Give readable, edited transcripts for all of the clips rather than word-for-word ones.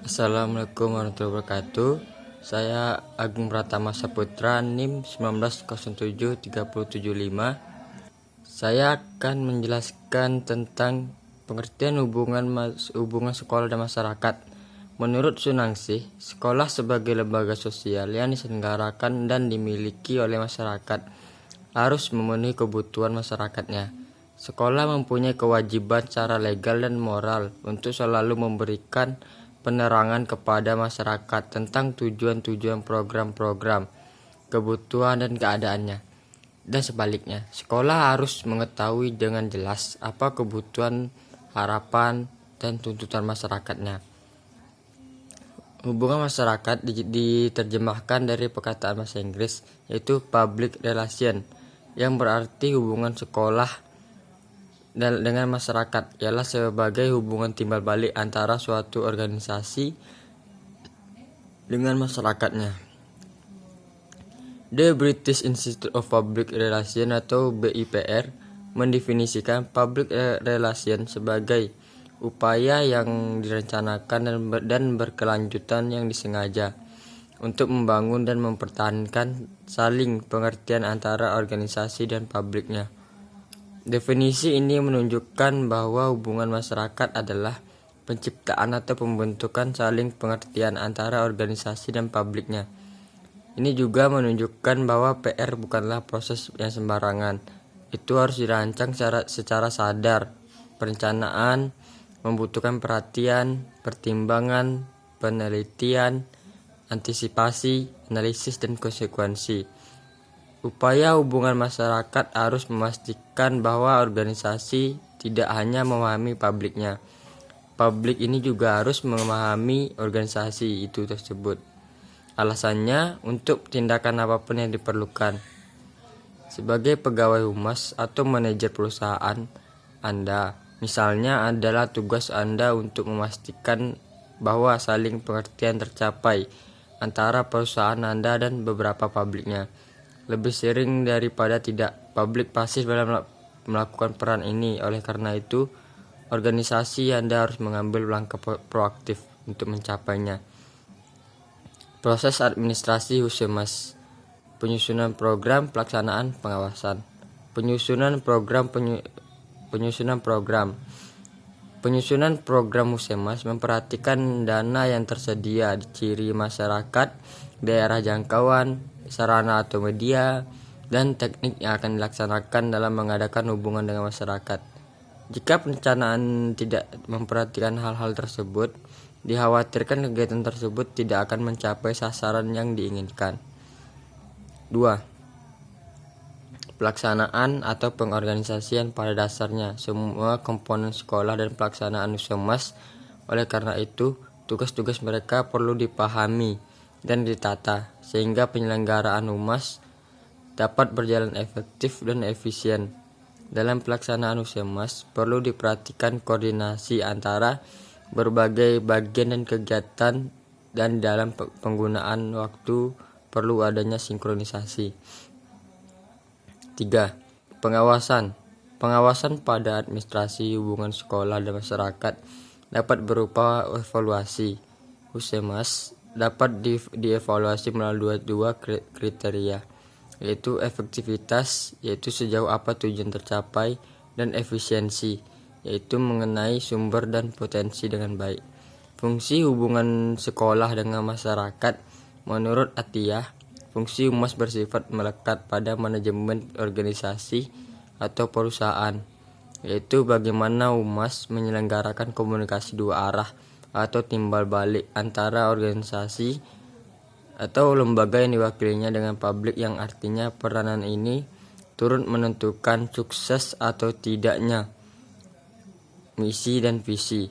Assalamualaikum warahmatullahi wabarakatuh. Saya Agung Pratama Saputra, NIM 19073075. Saya akan menjelaskan tentang pengertian hubungan sekolah dan masyarakat. Menurut Sunangsih, sekolah sebagai lembaga sosial yang diselenggarakan dan dimiliki oleh masyarakat harus memenuhi kebutuhan masyarakatnya. Sekolah mempunyai kewajiban secara legal dan moral untuk selalu memberikan penerangan kepada masyarakat tentang tujuan-tujuan program-program, kebutuhan dan keadaannya. Dan sebaliknya, sekolah harus mengetahui dengan jelas apa kebutuhan, harapan, dan tuntutan masyarakatnya. Hubungan masyarakat diterjemahkan dari perkataan bahasa Inggris, yaitu public relation, yang berarti hubungan sekolah dengan masyarakat ialah sebagai hubungan timbal balik antara suatu organisasi dengan masyarakatnya. The British Institute of Public Relations atau BIPR mendefinisikan public relation sebagai upaya yang direncanakan dan berkelanjutan yang disengaja untuk membangun dan mempertahankan saling pengertian antara organisasi dan publiknya. Definisi ini menunjukkan bahwa hubungan masyarakat adalah penciptaan atau pembentukan saling pengertian antara organisasi dan publiknya. Ini juga menunjukkan bahwa PR bukanlah proses yang sembarangan. Itu harus dirancang secara sadar. Perencanaan membutuhkan perhatian, pertimbangan, penelitian, antisipasi, analisis, dan konsekuensi. Upaya hubungan masyarakat harus memastikan bahwa organisasi tidak hanya memahami publiknya. Publik ini juga harus memahami organisasi itu tersebut. Alasannya untuk tindakan apapun yang diperlukan. Sebagai pegawai humas atau manajer perusahaan Anda, misalnya adalah tugas Anda untuk memastikan bahwa saling pengertian tercapai antara perusahaan Anda dan beberapa publiknya. Lebih sering daripada tidak, publik pasif dalam melakukan peran ini. Oleh karena itu, organisasi Anda harus mengambil langkah proaktif untuk mencapainya. Proses administrasi Husemas. Penyusunan program, pelaksanaan, pengawasan. Penyusunan program Husemas memperhatikan dana yang tersedia, ciri masyarakat, daerah jangkauan, sarana atau media, dan teknik yang akan dilaksanakan dalam mengadakan hubungan dengan masyarakat. Jika perencanaan tidak memperhatikan hal-hal tersebut, dikhawatirkan kegiatan tersebut tidak akan mencapai sasaran yang diinginkan. 2. Pelaksanaan atau pengorganisasian. Pada dasarnya, semua komponen sekolah dan pelaksanaan Husemas. Oleh karena itu, tugas-tugas mereka perlu dipahami dan ditata sehingga penyelenggaraan humas dapat berjalan efektif dan efisien. Dalam pelaksanaan Husemas perlu diperhatikan koordinasi antara berbagai bagian dan kegiatan, dan dalam penggunaan waktu perlu adanya sinkronisasi. 3. Pengawasan pada administrasi hubungan sekolah dan masyarakat dapat berupa evaluasi. Husemas dapat dievaluasi melalui dua kriteria, yaitu efektivitas, yaitu sejauh apa tujuan tercapai, dan efisiensi, yaitu mengenai sumber dan potensi dengan baik. Fungsi hubungan sekolah dengan masyarakat. Menurut Atiyah, fungsi humas bersifat melekat pada manajemen organisasi atau perusahaan, yaitu bagaimana humas menyelenggarakan komunikasi dua arah atau timbal balik antara organisasi atau lembaga yang diwakilinya dengan publik, yang artinya peranan ini turut menentukan sukses atau tidaknya misi dan visi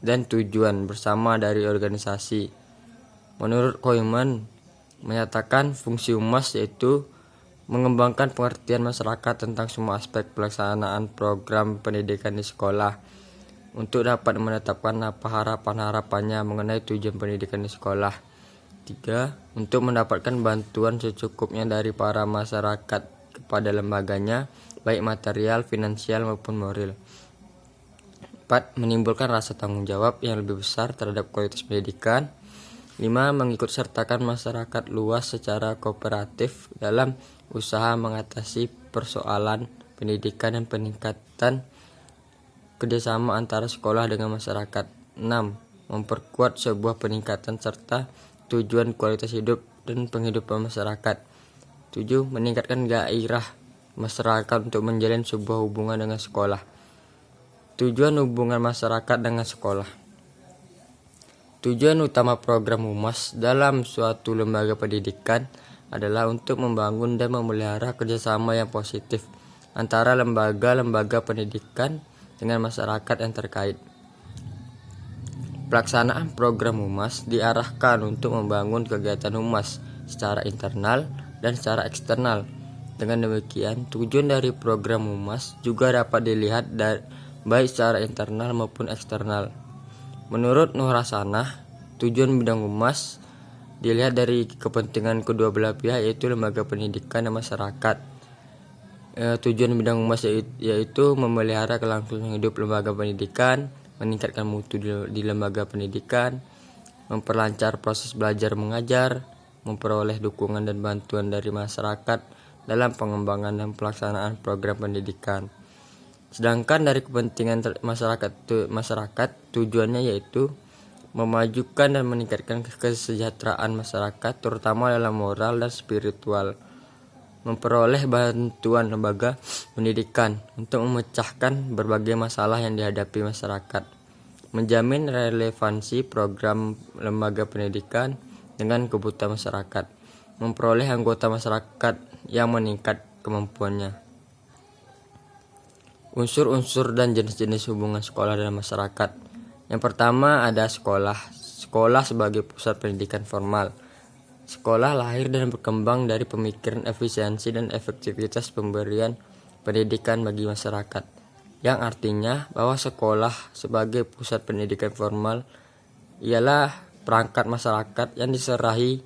dan tujuan bersama dari organisasi. Menurut Koeman menyatakan fungsi humas yaitu mengembangkan pengertian masyarakat tentang semua aspek pelaksanaan program pendidikan di sekolah untuk dapat menetapkan apa harapan-harapannya mengenai tujuan pendidikan di sekolah. 3. Untuk mendapatkan bantuan secukupnya dari para masyarakat kepada lembaganya, baik material, finansial maupun moral. 4. Menimbulkan rasa tanggung jawab yang lebih besar terhadap kualitas pendidikan. 5. Mengikutsertakan masyarakat luas secara kooperatif dalam usaha mengatasi persoalan pendidikan dan peningkatan kerjasama antara sekolah dengan masyarakat. 6. Memperkuat sebuah peningkatan serta tujuan kualitas hidup dan penghidupan masyarakat. 7. Meningkatkan gairah masyarakat untuk menjalin sebuah hubungan dengan sekolah. Tujuan hubungan masyarakat dengan sekolah. Tujuan utama program humas dalam suatu lembaga pendidikan adalah untuk membangun dan memelihara kerjasama yang positif antara lembaga-lembaga pendidikan dengan masyarakat yang terkait. Pelaksanaan program humas diarahkan untuk membangun kegiatan humas secara internal dan secara eksternal. Dengan demikian, tujuan dari program humas juga dapat dilihat baik secara internal maupun eksternal. Menurut Nur Hasanah, tujuan bidang humas dilihat dari kepentingan kedua belah pihak, yaitu lembaga pendidikan dan masyarakat. Tujuan bidang humas yaitu memelihara kelangsungan hidup lembaga pendidikan, meningkatkan mutu di lembaga pendidikan, memperlancar proses belajar mengajar, memperoleh dukungan dan bantuan dari masyarakat dalam pengembangan dan pelaksanaan program pendidikan. Sedangkan dari kepentingan masyarakat, tujuannya yaitu memajukan dan meningkatkan kesejahteraan masyarakat, terutama dalam moral dan spiritual, memperoleh bantuan lembaga pendidikan untuk memecahkan berbagai masalah yang dihadapi masyarakat, menjamin relevansi program lembaga pendidikan dengan kebutuhan masyarakat, memperoleh anggota masyarakat yang meningkat kemampuannya. Unsur-unsur dan jenis-jenis hubungan sekolah dan masyarakat. Yang pertama ada sekolah. Sekolah sebagai pusat pendidikan formal. Sekolah lahir dan berkembang dari pemikiran efisiensi dan efektivitas pemberian pendidikan bagi masyarakat, yang artinya bahwa sekolah sebagai pusat pendidikan formal ialah perangkat masyarakat yang diserahi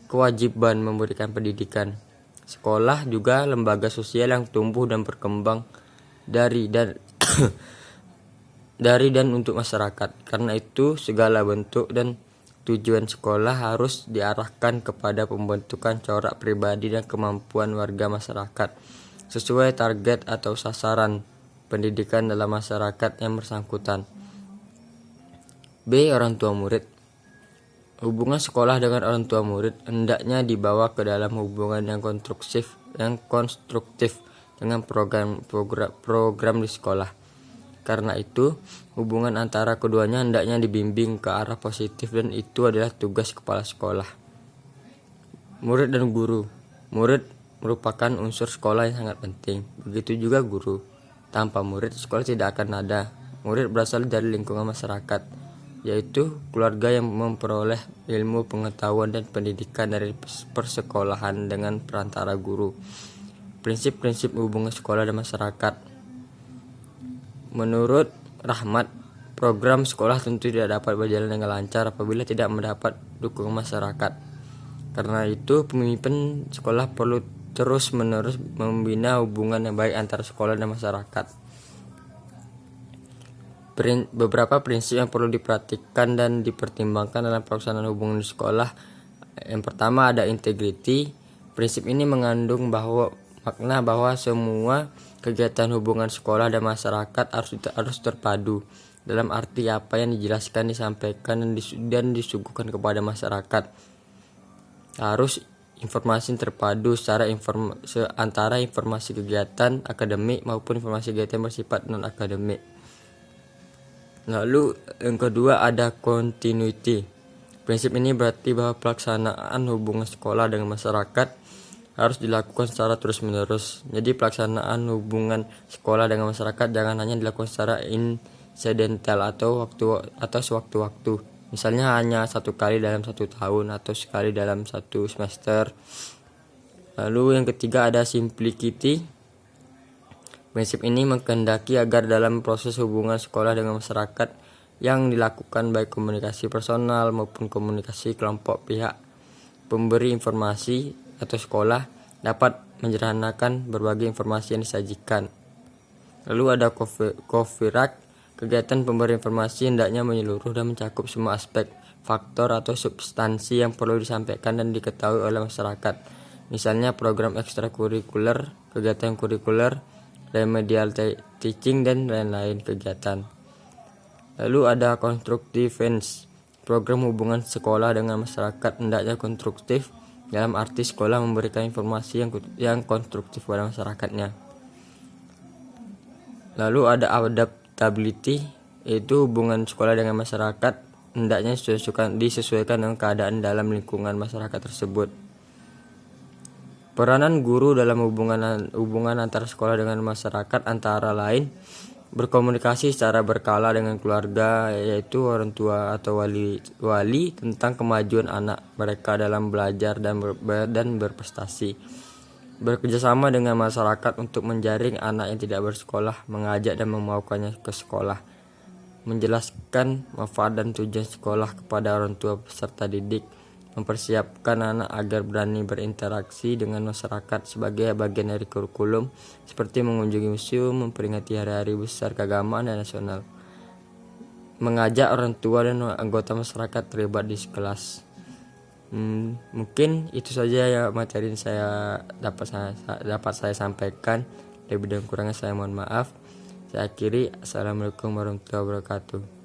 kewajiban memberikan pendidikan. Sekolah juga lembaga sosial yang tumbuh dan berkembang dari dan untuk masyarakat. Karena itu, segala bentuk dan tujuan sekolah harus diarahkan kepada pembentukan corak pribadi dan kemampuan warga masyarakat sesuai target atau sasaran pendidikan dalam masyarakat yang bersangkutan. B. Orang tua murid. Hubungan sekolah dengan orang tua murid hendaknya dibawa ke dalam hubungan yang konstruktif dengan program di sekolah. Karena itu, hubungan antara keduanya hendaknya dibimbing ke arah positif, dan itu adalah tugas kepala sekolah. Murid dan guru. Murid merupakan unsur sekolah yang sangat penting. Begitu juga guru. Tanpa murid, sekolah tidak akan ada. Murid berasal dari lingkungan masyarakat, yaitu keluarga yang memperoleh ilmu, pengetahuan, dan pendidikan dari persekolahan dengan perantara guru. Prinsip-prinsip hubungan sekolah dan masyarakat. Menurut Rahmat, program sekolah tentu tidak dapat berjalan dengan lancar apabila tidak mendapat dukungan masyarakat. Karena itu, pemimpin sekolah perlu terus-menerus membina hubungan yang baik antara sekolah dan masyarakat. Beberapa prinsip yang perlu diperhatikan dan dipertimbangkan dalam pelaksanaan hubungan di sekolah. Yang pertama ada integriti. Prinsip ini mengandung makna bahwa semua kegiatan hubungan sekolah dan masyarakat harus terpadu, dalam arti apa yang dijelaskan, disampaikan, dan disuguhkan kepada masyarakat. Harus informasi terpadu antara informasi kegiatan akademik maupun informasi kegiatan bersifat non-akademik. Lalu yang kedua ada continuity. Prinsip ini berarti bahwa pelaksanaan hubungan sekolah dengan masyarakat harus dilakukan secara terus-menerus. Jadi pelaksanaan hubungan sekolah dengan masyarakat jangan hanya dilakukan secara insidental atau sewaktu-waktu. Misalnya hanya satu kali dalam 1 tahun atau sekali dalam 1 semester. Lalu yang ketiga ada simplicity. Prinsip ini mengkehendaki agar dalam proses hubungan sekolah dengan masyarakat yang dilakukan baik komunikasi personal maupun komunikasi kelompok pihak pemberi informasi atau sekolah dapat menyederhanakan berbagai informasi yang disajikan. Lalu ada Covirak. Kegiatan pemberi informasi hendaknya menyeluruh dan mencakup semua aspek, faktor atau substansi yang perlu disampaikan dan diketahui oleh masyarakat. Misalnya program ekstrakurikuler, kegiatan kurikuler, remedial teaching, dan lain-lain kegiatan. Lalu ada constructivance, program hubungan sekolah dengan masyarakat hendaknya konstruktif dalam arti sekolah memberikan informasi yang konstruktif pada masyarakatnya. Lalu ada adaptability, yaitu hubungan sekolah dengan masyarakat hendaknya disesuaikan dengan keadaan dalam lingkungan masyarakat tersebut. Peranan guru dalam hubungan antara sekolah dengan masyarakat antara lain berkomunikasi secara berkala dengan keluarga, yaitu orang tua atau wali tentang kemajuan anak mereka dalam belajar dan berprestasi. Bekerjasama dengan masyarakat untuk menjaring anak yang tidak bersekolah, mengajak dan membawakannya ke sekolah. Menjelaskan manfaat dan tujuan sekolah kepada orang tua peserta didik. Mempersiapkan anak agar berani berinteraksi dengan masyarakat sebagai bagian dari kurikulum, seperti mengunjungi museum, memperingati hari-hari besar keagamaan dan nasional. Mengajak orang tua dan anggota masyarakat terlibat di kelas. Mungkin itu saja ya materi yang dapat saya sampaikan. Lebih dan kurangnya saya mohon maaf. Saya akhiri. Assalamualaikum warahmatullahi wabarakatuh.